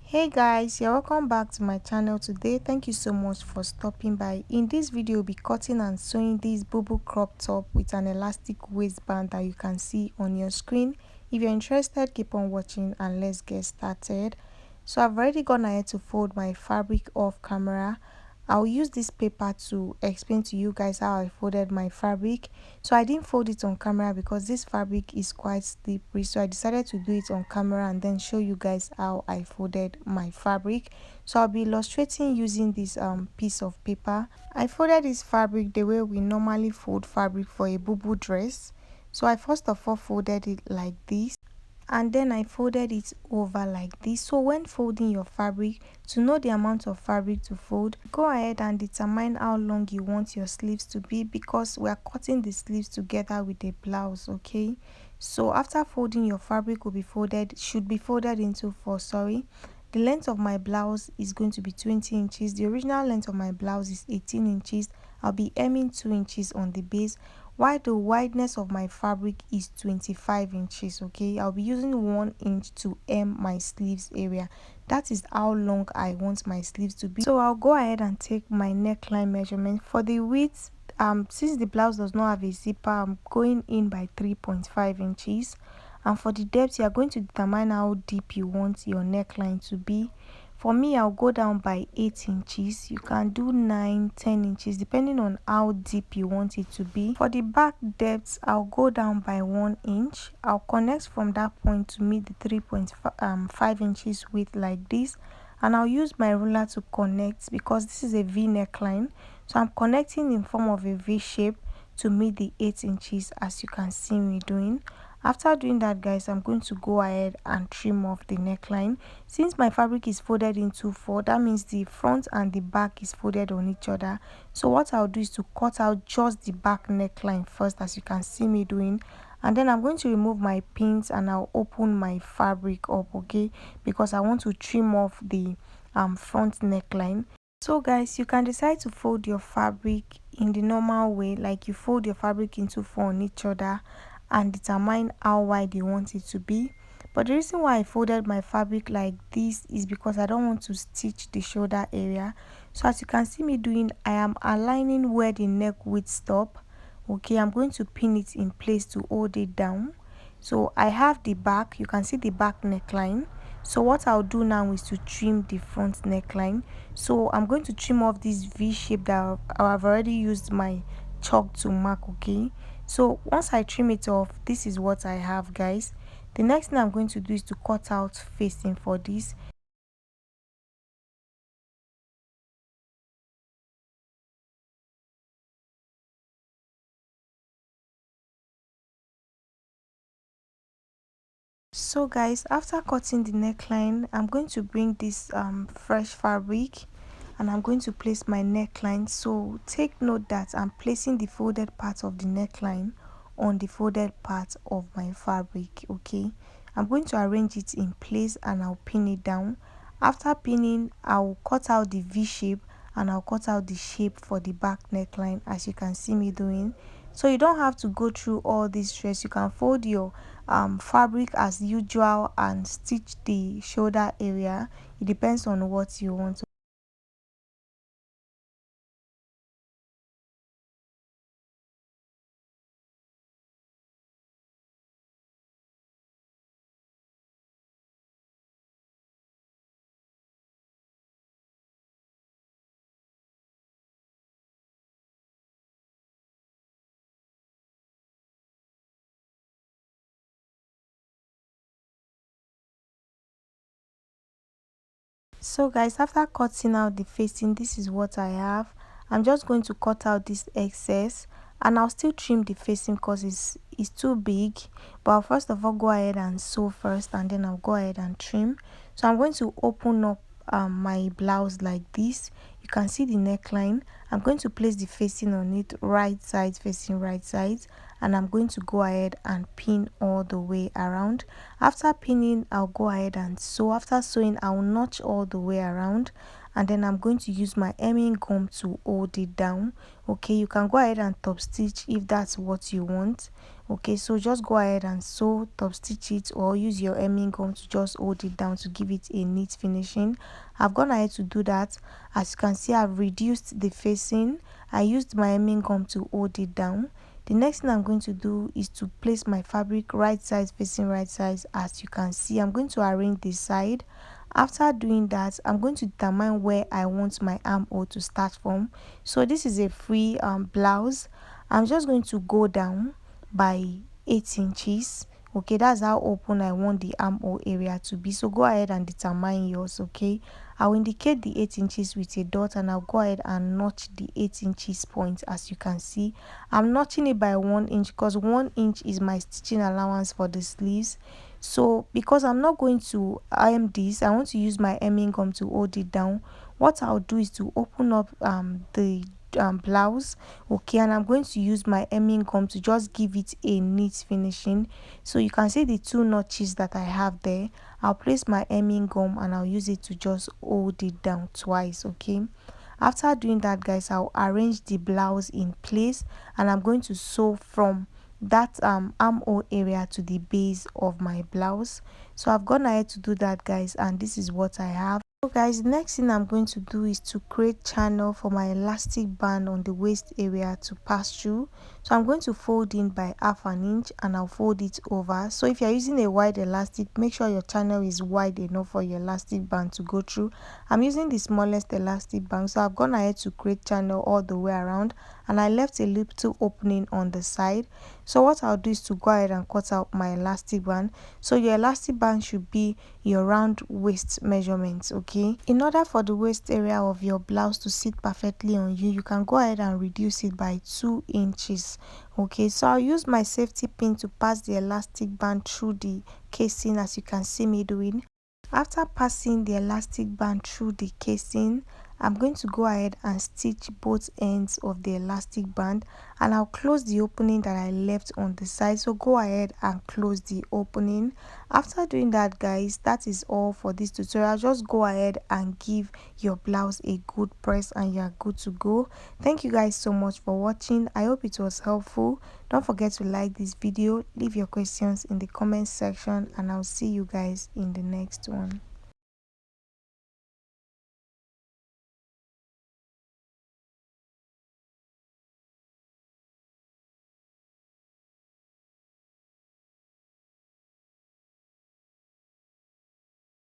Hey guys, you're welcome back to my channel today. Thank you so much for stopping by. In this video, we'll be cutting and sewing this BUBU crop top with an elastic waistband that you can see on your screen. If you're interested, keep on watching and let's get started. So I've already gone ahead to fold my fabric off camera. I'll use this paper to explain to you guys how I folded my fabric. So I didn't fold it on camera because this fabric is quite slippery, so I decided to do it on camera and then show you guys how I folded my fabric. So I'll be illustrating using this piece of paper. I folded this fabric the way we normally fold fabric for a BUBU dress. So I first of all folded it like this, and then I folded it over like this. So when folding your fabric, to know the amount of fabric to fold, go ahead and determine how long you want your sleeves to be, because we are cutting the sleeves together with a blouse. Okay, so after folding, your fabric should be folded into four. The length of my blouse is going to be 20 inches. The original length of my blouse is 18 inches. I'll be hemming 2 inches on the base, while the wideness of my fabric is 25 inches. Okay, I'll be using 1 inch to hem my sleeves area. That is how long I want my sleeves to be. So I'll go ahead and take my neckline measurement for the width. Since the blouse does not have a zipper, I'm going in by 3.5 inches. And for the depth, you are going to determine how deep you want your neckline to be. For me, I'll go down by 8 inches. You can do 9, 10 inches depending on how deep you want it to be. For the back depth, I'll go down by 1 inch. I'll connect from that point to meet the 3.5 inches width like this, and I'll use my ruler to connect because this is a V neckline. So I'm connecting in form of a V shape to meet the 8 inches, as you can see me doing. After doing that, guys, I'm going to go ahead and trim off the neckline. Since my fabric is folded into four, that means the front and the back is folded on each other. So what I'll do is to cut out just the back neckline first, as you can see me doing, and then I'm going to remove my pins and I'll open my fabric up, okay, because I want to trim off the front neckline. So guys, you can decide to fold your fabric in the normal way, like you fold your fabric into four on each other and determine how wide you want it to be. But the reason why I folded my fabric like this is because I don't want to stitch the shoulder area. So as you can see me doing, I am aligning where the neck would stop. Okay, I'm going to pin it in place to hold it down. So I have the back, you can see the back neckline. So what I'll do now is to trim the front neckline. So I'm going to trim off this V shape that I've already used my chalk to mark. Okay, so once I trim it off, this is what I have, guys. The next thing I'm going to do is to cut out facing for this. So guys, after cutting the neckline, I'm going to bring this fresh fabric and I'm going to place my neckline. So take note that I'm placing the folded part of the neckline on the folded part of my fabric. Okay, I'm going to arrange it in place and I'll pin it down. After pinning, I'll cut out the V shape and I'll cut out the shape for the back neckline, as you can see me doing. So you don't have to go through all this stress. You can fold your fabric as usual and stitch the shoulder area. It depends on what you want. So guys, after cutting out the facing, this is what I have. I'm just going to cut out this excess and I'll still trim the facing because it's too big. But I'll first of all go ahead and sew first and then I'll go ahead and trim. So I'm going to open up my blouse like this. You can see the neckline. I'm going to place the facing on it, right side facing right side, and I'm going to go ahead and pin all the way around. After pinning, I'll go ahead and sew. After sewing, I'll notch all the way around, and then I'm going to use my hemming gum to hold it down. Okay, you can go ahead and top stitch if that's what you want. Okay, so just go ahead and sew, top stitch it, or use your hemming gum to just hold it down to give it a neat finishing. I've gone ahead to do that. As you can see, I've reduced the facing. I used my hemming gum to hold it down. The next thing I'm going to do is to place my fabric right side facing right side. As you can see, I'm going to arrange the side. After doing that, I'm going to determine where I want my armhole to start from. So this is a free blouse. I'm just going to go down by 8 inches. Okay, that's how open I want the armhole area to be. So go ahead and determine yours. Okay, I'll indicate the 8 inches with a dot, and I'll go ahead and notch the 8 inches point. As you can see, I'm notching it by 1 inch because 1 inch is my stitching allowance for the sleeves. So because I'm not going to hem this, I want to use my hemming gum to hold it down. What I'll do is to open up the blouse. Okay, and I'm going to use my hemming gum to just give it a neat finishing. So you can see the 2 notches that I have there. I'll place my hemming gum and I'll use it to just hold it down twice. Okay, after doing that, guys, I'll arrange the blouse in place, and I'm going to sew from that armhole area to the base of my blouse. So I've gone ahead to do that, guys, and this is what I have. So guys, the next thing I'm going to do is to create channel for my elastic band on the waist area to pass through. So I'm going to fold in by 1/2 inch, and I'll fold it over. So if you're using a wide elastic, make sure your channel is wide enough for your elastic band to go through. I'm using the smallest elastic band, so I've gone ahead to create channel all the way around, and I left a little opening on the side. So what I'll do is to go ahead and cut out my elastic band. So your elastic band should be your round waist measurements. Okay, in order for the waist area of your blouse to sit perfectly on you, you can go ahead and reduce it by 2 inches. Okay, so I'll use my safety pin to pass the elastic band through the casing, as you can see me doing. After passing the elastic band through the casing, I'm going to go ahead and stitch both ends of the elastic band, and I'll close the opening that I left on the side. So go ahead and close the opening. After doing that, guys, that is all for this tutorial. Just go ahead and give your blouse a good press and you're good to go. Thank you guys so much for watching. I hope it was helpful. Don't forget to like this video, leave your questions in the comment section, and I'll see you guys in the next one.